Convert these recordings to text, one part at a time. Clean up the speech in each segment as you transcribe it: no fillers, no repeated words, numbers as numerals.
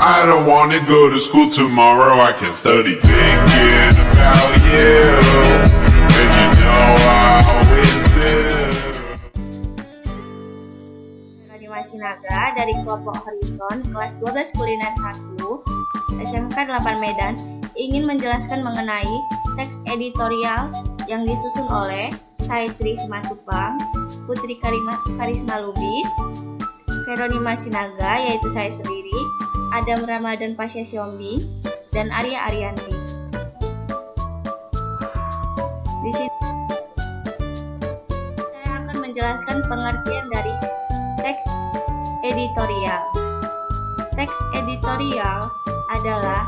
I don't wanna go to school tomorrow, I can study thinking about you, and you know I always do. Animasi Naga dari kelompok Horizon kelas 12 kuliner 1 SMK 8 Medan ingin menjelaskan mengenai teks editorial yang disusun oleh Saitri Simatupang, Putri Karisma Lubis, Veronima Sinaga yaitu saya sendiri, Adam Ramadan Pasha Siombing, dan Arya Arianti. Di sini saya akan menjelaskan pengertian dari teks editorial. Teks editorial adalah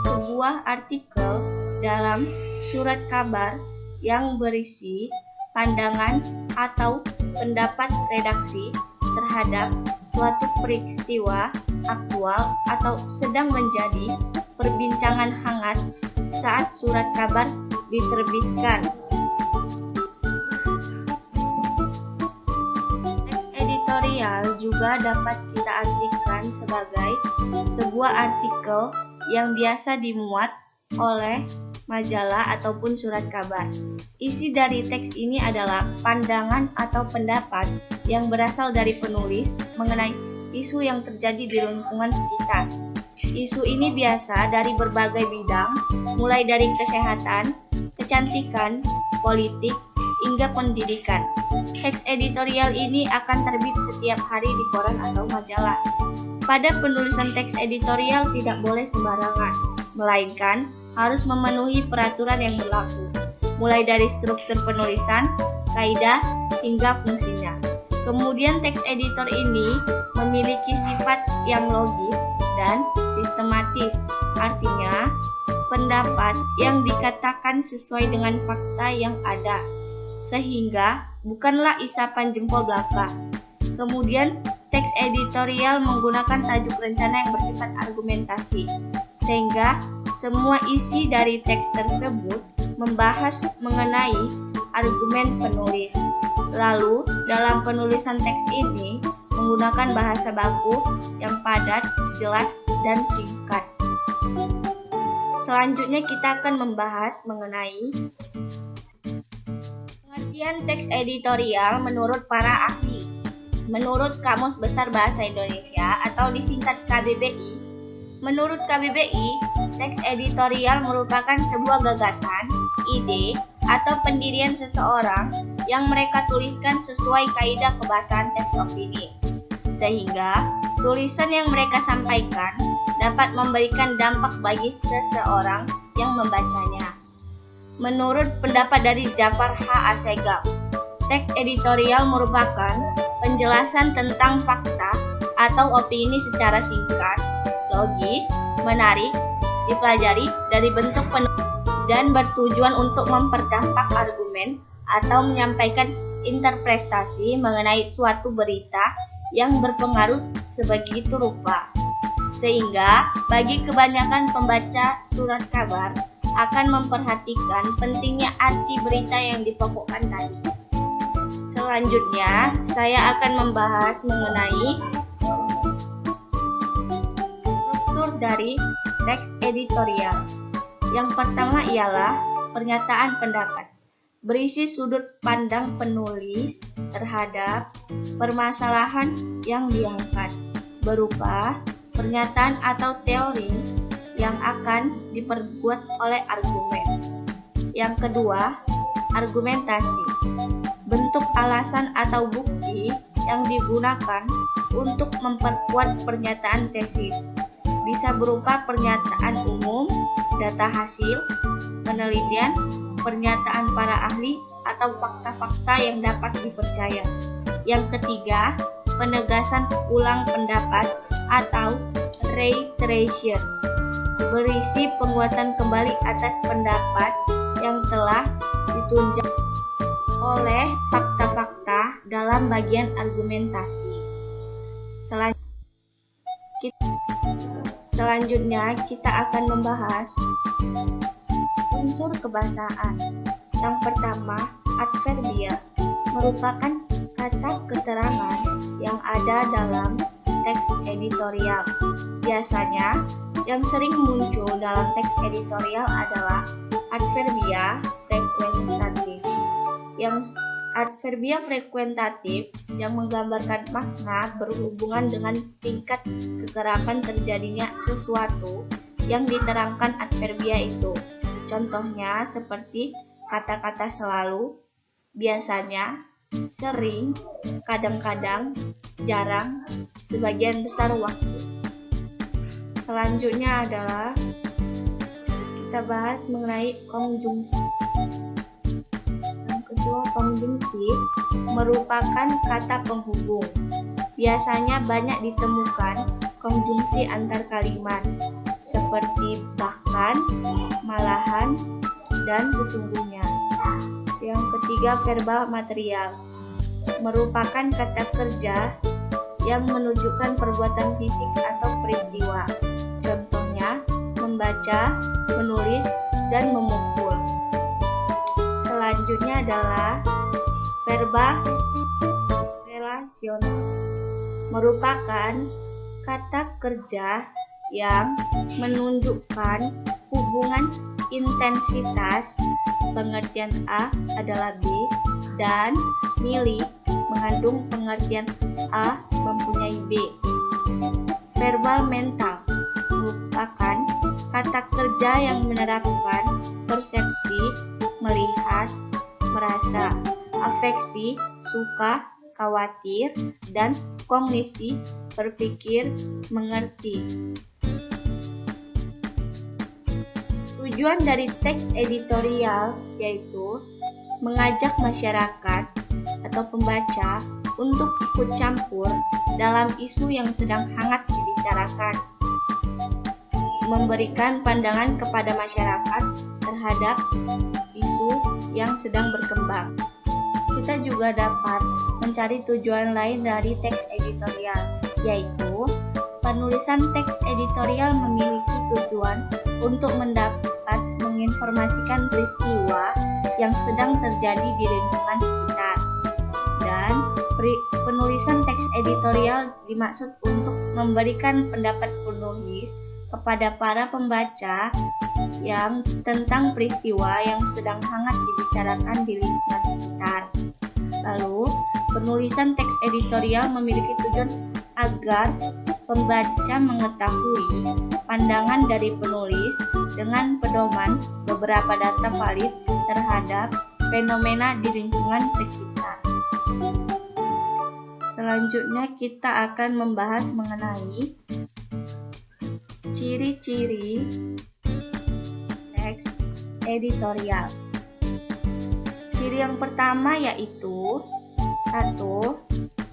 sebuah artikel dalam surat kabar yang berisi pandangan atau pendapat redaksi terhadap suatu peristiwa aktual atau sedang menjadi perbincangan hangat saat surat kabar diterbitkan. Teks editorial juga dapat kita artikan sebagai sebuah artikel yang biasa dimuat oleh majalah ataupun surat kabar. Isi dari teks ini adalah pandangan atau pendapat yang berasal dari penulis mengenai isu yang terjadi di lingkungan sekitar. Isu ini biasa dari berbagai bidang, mulai dari kesehatan, kecantikan, politik, hingga pendidikan. Teks editorial ini akan terbit setiap hari di koran atau majalah. Pada penulisan teks editorial tidak boleh sembarangan, melainkan harus memenuhi peraturan yang berlaku, mulai dari struktur penulisan, kaidah, hingga fungsinya. Kemudian teks editor ini memiliki sifat yang logis dan sistematis, artinya pendapat yang dikatakan sesuai dengan fakta yang ada, sehingga bukanlah isapan jempol belaka. Kemudian teks editorial menggunakan tajuk rencana yang bersifat argumentasi, sehingga semua isi dari teks tersebut membahas mengenai argumen penulis. Lalu, dalam penulisan teks ini menggunakan bahasa baku yang padat, jelas, dan singkat. Selanjutnya kita akan membahas mengenai pengertian teks editorial menurut para ahli. Menurut Kamus Besar Bahasa Indonesia atau disingkat KBBI, menurut KBBI, teks editorial merupakan sebuah gagasan, ide, atau pendirian seseorang yang mereka tuliskan sesuai kaidah kebahasaan teks opini, sehingga tulisan yang mereka sampaikan dapat memberikan dampak bagi seseorang yang membacanya. Menurut pendapat dari Jafar H. Assegaf, teks editorial merupakan penjelasan tentang fakta atau opini secara singkat, logis, menarik, dipelajari dari bentuk penulis dan bertujuan untuk memperdampak argumen atau menyampaikan interpretasi mengenai suatu berita yang berpengaruh sebegitu rupa, sehingga bagi kebanyakan pembaca surat kabar akan memperhatikan pentingnya arti berita yang dipokokkan tadi. Selanjutnya, saya akan membahas mengenai struktur dari teks editorial. Yang pertama ialah pernyataan pendapat, berisi sudut pandang penulis terhadap permasalahan yang diangkat, berupa pernyataan atau teori yang akan diperbuat oleh argumen. Yang kedua, argumentasi, bentuk alasan atau bukti yang digunakan untuk memperkuat pernyataan tesis. Bisa berupa pernyataan umum, data hasil, penelitian, pernyataan para ahli, atau fakta-fakta yang dapat dipercaya. Yang ketiga, penegasan ulang pendapat atau reiteration, berisi penguatan kembali atas pendapat yang telah ditunjang oleh fakta-fakta dalam bagian argumentasi. Selanjutnya kita akan membahas unsur kebahasaan. Yang pertama, adverbial merupakan kata keterangan yang ada dalam teks editorial. Biasanya, yang sering muncul dalam teks editorial adalah adverbia frekuentatif. Adverbia frekuentatif yang menggambarkan makna berhubungan dengan tingkat kekerapan terjadinya sesuatu yang diterangkan adverbia itu. Contohnya seperti kata-kata selalu, biasanya, sering, kadang-kadang, jarang, sebagian besar waktu. Selanjutnya adalah kita bahas mengenai konjungsi. Yang kedua, konjungsi merupakan kata penghubung. Biasanya banyak ditemukan konjungsi antar kalimat seperti bahkan, malahan, dan sesungguhnya. Yang ketiga, verbal material merupakan kata kerja yang menunjukkan perbuatan fisik atau peristiwa. Contohnya, membaca, menulis, dan memukul. Selanjutnya adalah verbal relasional merupakan kata kerja yang menunjukkan hubungan intensitas, pengertian A adalah B, dan milik mengandung pengertian A mempunyai B. Verbal mental merupakan kata kerja yang menerapkan persepsi, melihat, merasa, afeksi, suka, khawatir, dan kognisi, berpikir, mengerti. Tujuan dari teks editorial yaitu mengajak masyarakat atau pembaca untuk ikut campur dalam isu yang sedang hangat dibicarakan, memberikan pandangan kepada masyarakat terhadap isu yang sedang berkembang. Kita juga dapat mencari tujuan lain dari teks editorial, yaitu penulisan teks editorial memiliki tujuan untuk menginformasikan peristiwa yang sedang terjadi di lingkungan sekitar. Dan penulisan teks editorial dimaksud untuk memberikan pendapat penulis kepada para pembaca yang tentang peristiwa yang sedang hangat dibicarakan di lingkungan sekitar. Lalu, penulisan teks editorial memiliki tujuan agar pembaca mengetahui pandangan dari penulis dengan pedoman beberapa data valid terhadap fenomena di lingkungan sekitar. Selanjutnya kita akan membahas mengenai ciri-ciri teks editorial. Ciri yang pertama yaitu 1.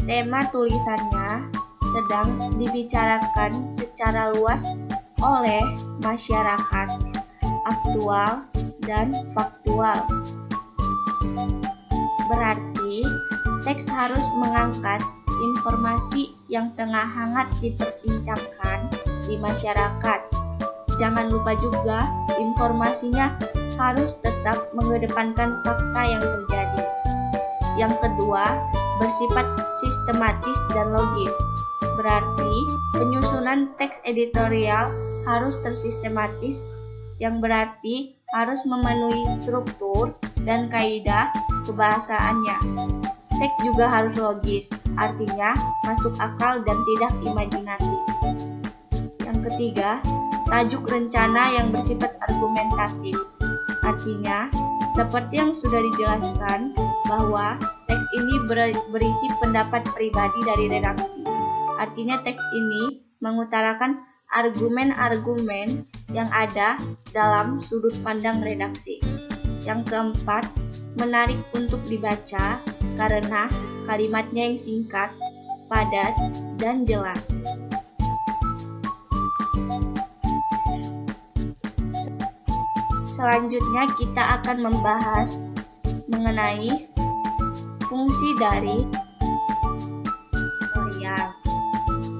Tema tulisannya sedang dibicarakan secara luas oleh masyarakat, aktual dan faktual. Berarti teks harus mengangkat informasi yang tengah hangat diperbincangkan di masyarakat. Jangan lupa juga informasinya harus tetap mengedepankan fakta yang terjadi. Yang kedua, bersifat sistematis dan logis. Berarti penyusunan teks editorial harus tersistematis, yang berarti harus memenuhi struktur dan kaidah kebahasaannya. Teks juga harus logis, artinya masuk akal dan tidak imajinatif. Yang ketiga, tajuk rencana yang bersifat argumentatif. Artinya, seperti yang sudah dijelaskan, bahwa teks ini berisi pendapat pribadi dari redaksi. Artinya teks ini mengutarakan argumen-argumen yang ada dalam sudut pandang redaksi. Yang keempat, menarik untuk dibaca karena kalimatnya yang singkat, padat, dan jelas. Selanjutnya kita akan membahas mengenai fungsi dari editorial.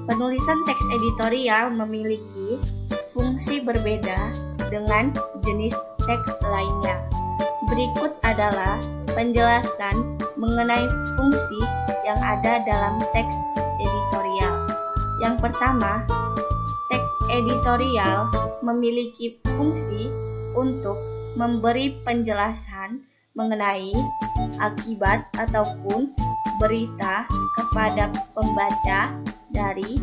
Penulisan teks editorial memiliki fungsi berbeda dengan jenis teks lainnya. Berikut adalah penjelasan mengenai fungsi yang ada dalam teks editorial. Yang pertama, teks editorial memiliki fungsi untuk memberi penjelasan mengenai akibat ataupun berita kepada pembaca dari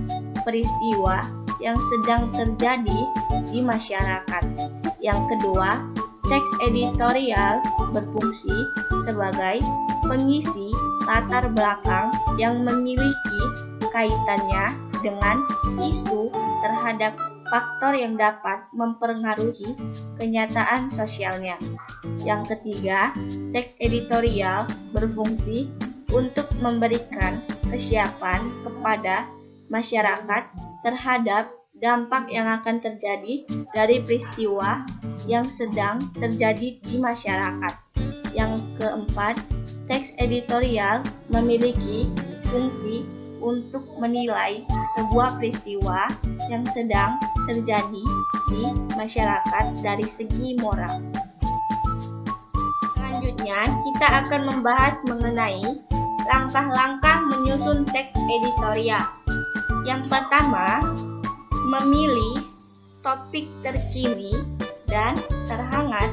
peristiwa yang sedang terjadi di masyarakat. Yang kedua, teks editorial berfungsi sebagai pengisi latar belakang yang memiliki kaitannya dengan isu terhadap faktor yang dapat mempengaruhi kenyataan sosialnya. Yang ketiga, teks editorial berfungsi untuk memberikan kesiapan kepada masyarakat terhadap dampak yang akan terjadi dari peristiwa yang sedang terjadi di masyarakat. Yang keempat, teks editorial memiliki fungsi untuk menilai sebuah peristiwa yang sedang terjadi di masyarakat dari segi moral. Selanjutnya, kita akan membahas mengenai langkah-langkah menyusun teks editorial. Yang pertama, memilih topik terkini dan terhangat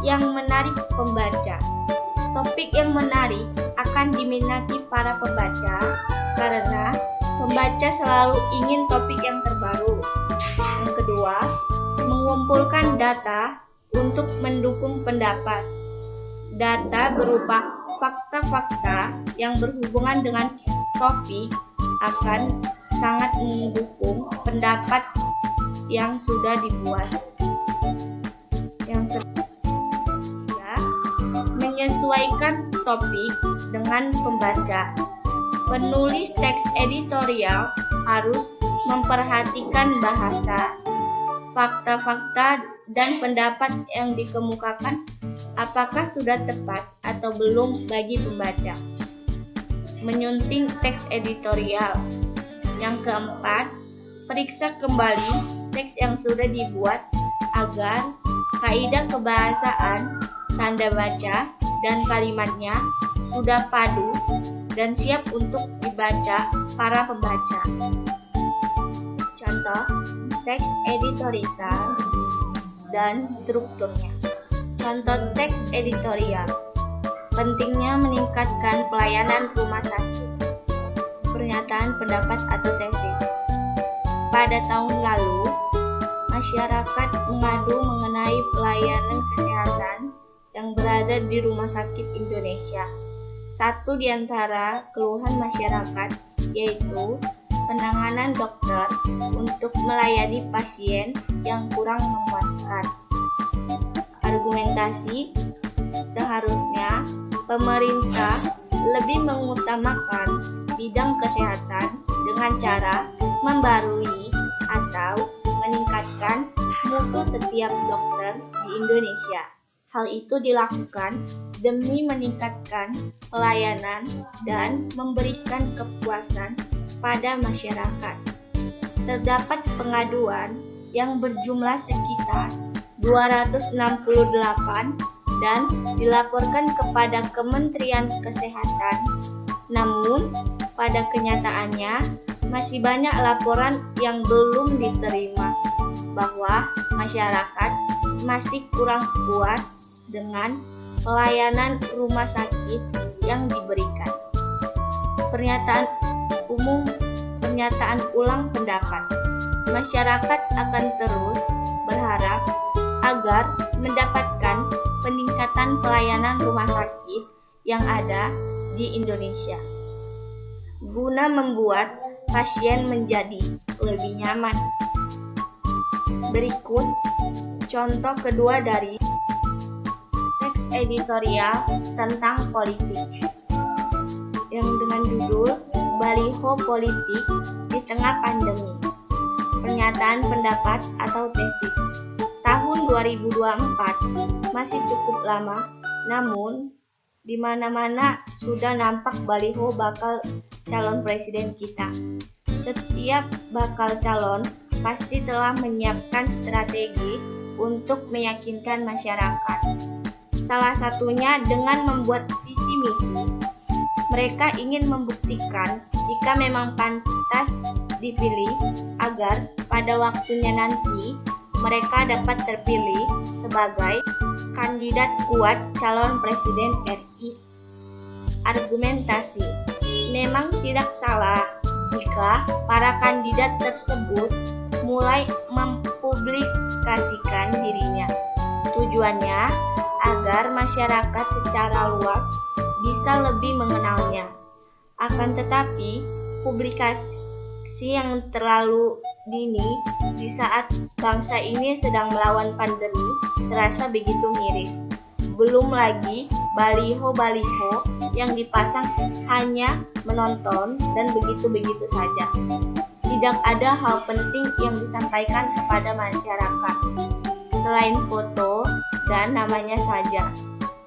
yang menarik pembaca. Topik yang menarik akan diminati para pembaca karena pembaca selalu ingin topik yang terbaru. Yang kedua, mengumpulkan data untuk mendukung pendapat. Data berupa fakta-fakta yang berhubungan dengan topik akan sangat mendukung pendapat yang sudah dibuat. Yang ketiga, menyesuaikan topik dengan pembaca. Penulis teks editorial harus memperhatikan bahasa, fakta-fakta, dan pendapat yang dikemukakan apakah sudah tepat atau belum bagi pembaca. Menyunting teks editorial. Yang keempat, periksa kembali teks yang sudah dibuat agar kaidah kebahasaan, tanda baca, dan kalimatnya sudah padu dan siap untuk dibaca para pembaca. Contoh, teks editorial dan strukturnya. Contoh teks editorial. Pentingnya meningkatkan pelayanan rumah sakit. Pernyataan pendapat atau tesis. Pada tahun lalu, masyarakat mengadu mengenai pelayanan kesehatan yang berada di rumah sakit Indonesia. Satu di antara keluhan masyarakat yaitu penanganan dokter untuk melayani pasien yang kurang memuaskan. Argumentasi, seharusnya pemerintah lebih mengutamakan bidang kesehatan dengan cara membarui atau meningkatkan mutu setiap dokter di Indonesia. Hal itu dilakukan demi meningkatkan pelayanan dan memberikan kepuasan pada masyarakat. Terdapat pengaduan yang berjumlah sekitar 268 dan dilaporkan kepada Kementerian Kesehatan. Namun, pada kenyataannya masih banyak laporan yang belum diterima bahwa masyarakat masih kurang puas dengan pelayanan rumah sakit yang diberikan. Pernyataan ulang pendapat. Masyarakat akan terus berharap agar mendapatkan peningkatan pelayanan rumah sakit yang ada di Indonesia, guna membuat pasien menjadi lebih nyaman. Berikut contoh kedua dari teks editorial tentang politik yang dengan judul Baliho Politik di Tengah Pandemi. Pernyataan pendapat atau tesis. Tahun 2024 masih cukup lama, namun di mana-mana sudah nampak baliho bakal calon presiden kita. Setiap bakal calon pasti telah menyiapkan strategi untuk meyakinkan masyarakat. Salah satunya dengan membuat visi misi. Mereka ingin membuktikan jika memang pantas dipilih agar pada waktunya nanti mereka dapat terpilih sebagai kandidat kuat calon presiden RI. Argumentasi: memang tidak salah jika para kandidat tersebut mulai mempublikasikan dirinya. Tujuannya agar masyarakat secara luas bisa lebih mengenalnya. Akan tetapi, publikasi yang terlalu dini di saat bangsa ini sedang melawan pandemi terasa begitu miris. Belum lagi baliho-baliho yang dipasang hanya menonton dan begitu-begitu saja. Tidak ada hal penting yang disampaikan kepada masyarakat selain foto dan namanya saja.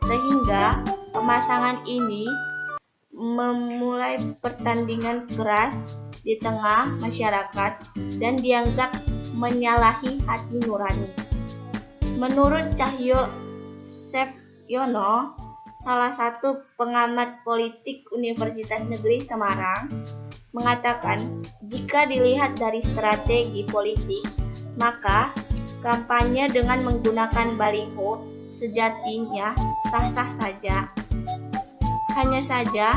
Sehingga pemasangan ini memulai pertandingan keras di tengah masyarakat dan dianggap menyalahi hati nurani. Menurut Cahyo Sepyono, salah satu pengamat politik Universitas Negeri Semarang, mengatakan jika dilihat dari strategi politik, maka kampanye dengan menggunakan baliho sejatinya sah-sah saja. Hanya saja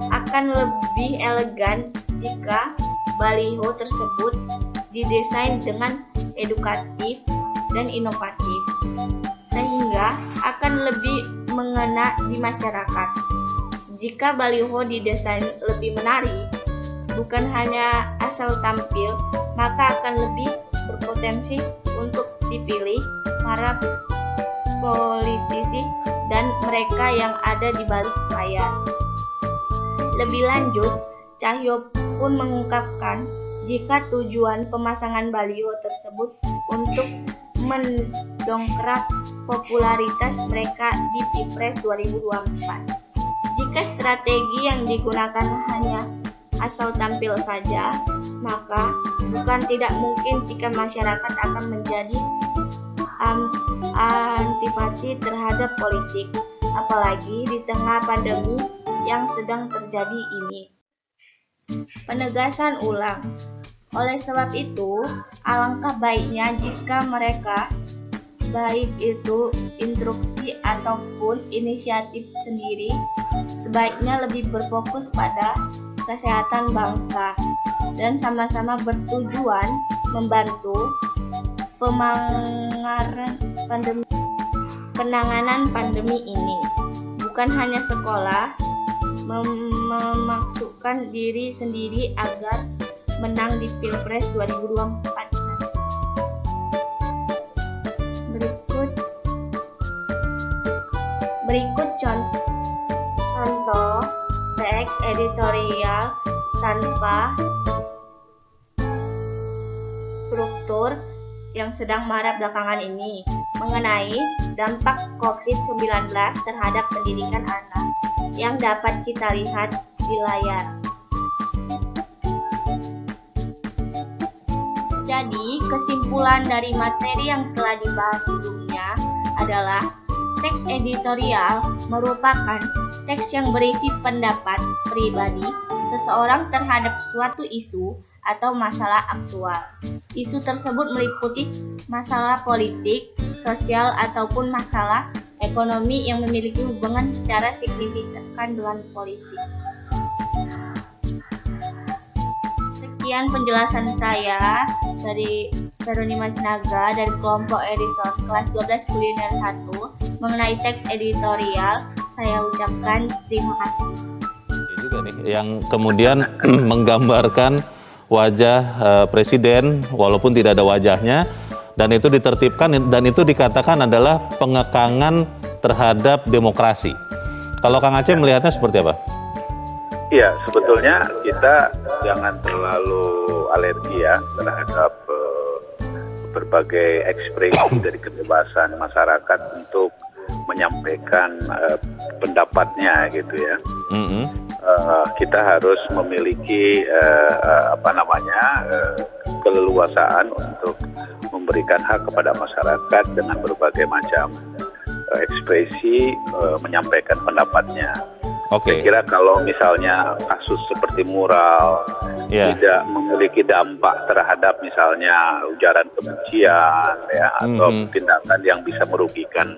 akan lebih elegan jika baliho tersebut didesain dengan edukatif dan inovatif, sehingga akan lebih mengena di masyarakat. Jika baliho didesain lebih menarik, bukan hanya asal tampil, maka akan lebih berpotensi untuk dipilih para politisi dan mereka yang ada di balik layar. Lebih lanjut, Cahyo pun mengungkapkan jika tujuan pemasangan baliho tersebut untuk mendongkrak popularitas mereka di Pilpres 2024. Jika strategi yang digunakan hanya asal tampil saja, maka bukan tidak mungkin jika masyarakat akan menjadi antipati terhadap politik, apalagi di tengah pandemi yang sedang terjadi ini. Penegasan ulang. Oleh sebab itu, alangkah baiknya jika mereka, baik itu instruksi ataupun inisiatif sendiri, sebaiknya lebih berfokus pada kesehatan bangsa dan sama-sama bertujuan membantu penanganan pandemi ini. Bukan hanya sekolah memasukkan diri sendiri agar menang di Pilpres 2024. Berikut contoh teks editorial tanpa struktur yang sedang marak belakangan ini mengenai dampak COVID-19 terhadap pendidikan anak yang dapat kita lihat di layar. Jadi, kesimpulan dari materi yang telah dibahas sebelumnya adalah teks editorial merupakan teks yang berisi pendapat pribadi seseorang terhadap suatu isu atau masalah aktual. Isu tersebut meliputi masalah politik, sosial, ataupun masalah ekonomi yang memiliki hubungan secara signifikan dengan politik. Sekian penjelasan saya dari Veronima Sinaga dari kelompok Edison kelas 12 kuliner 1 mengenai teks editorial. Saya ucapkan terima kasih. Ini juga nih yang kemudian menggambarkan wajah presiden walaupun tidak ada wajahnya, dan itu ditertibkan dan itu dikatakan adalah pengekangan terhadap demokrasi. Kalau Kang Aceh melihatnya seperti apa? Iya, sebetulnya kita jangan terlalu alergi ya terhadap berbagai ekspresi dari kebebasan masyarakat untuk menyampaikan pendapatnya gitu ya. Kita harus memiliki keleluasaan untuk memberikan hak kepada masyarakat dengan berbagai macam ekspresi menyampaikan pendapatnya. Oke. Saya kira kalau misalnya kasus seperti mural tidak memiliki dampak terhadap misalnya ujaran kebencian ya, atau tindakan yang bisa merugikan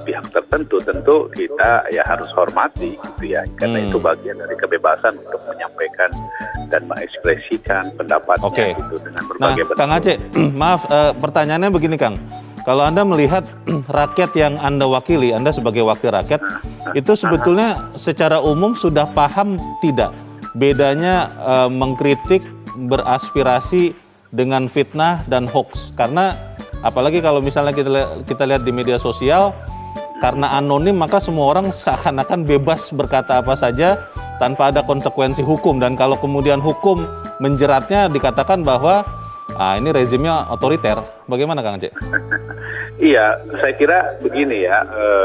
pihak tertentu, tentu kita ya harus hormati gitu ya, karena itu bagian dari kebebasan untuk menyampaikan dan mengekspresikan pendapatnya gitu dengan berbagai bentuk. Kang Aceh, maaf, pertanyaannya begini Kang. Kalau Anda melihat rakyat yang Anda wakili, Anda sebagai wakil rakyat, itu sebetulnya secara umum sudah paham tidak bedanya mengkritik, beraspirasi dengan fitnah dan hoax? Karena apalagi kalau misalnya kita lihat di media sosial, karena anonim maka semua orang seakan-akan bebas berkata apa saja tanpa ada konsekuensi hukum. Dan kalau kemudian hukum menjeratnya, dikatakan bahwa ini rezimnya otoriter. Bagaimana Kang Aceh? Iya, saya kira begini ya,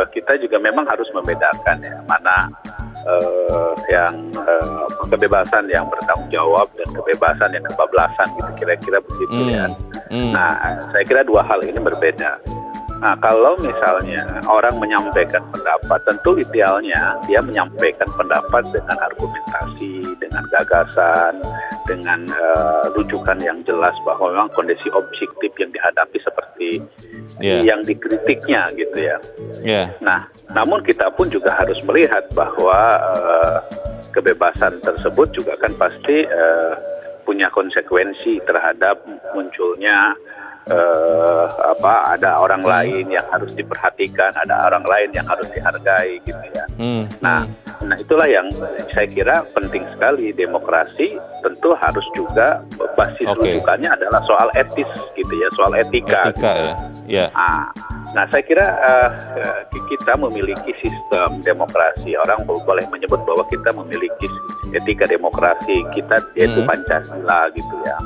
kita juga memang harus membedakan ya, mana yang kebebasan yang bertanggung jawab dan kebebasan yang kebablasan gitu, kira-kira begitu ya. Nah, saya kira dua hal ini berbeda. Nah, kalau misalnya orang menyampaikan pendapat, tentu idealnya dia menyampaikan pendapat dengan argumentasi, dengan gagasan, dengan rujukan yang jelas bahwa memang kondisi objektif yang dihadapi seperti yang dikritiknya gitu ya. Nah, namun kita pun juga harus melihat bahwa kebebasan tersebut juga kan pasti punya konsekuensi terhadap munculnya ada orang lain yang harus diperhatikan, ada orang lain yang harus dihargai gitu ya. Nah itulah yang saya kira penting sekali. Demokrasi tentu harus juga basis rujukannya adalah soal etis gitu ya, soal etika gitu. Nah saya kira kita memiliki sistem demokrasi. Orang boleh menyebut bahwa kita memiliki etika demokrasi kita, yaitu Pancasila gitu ya.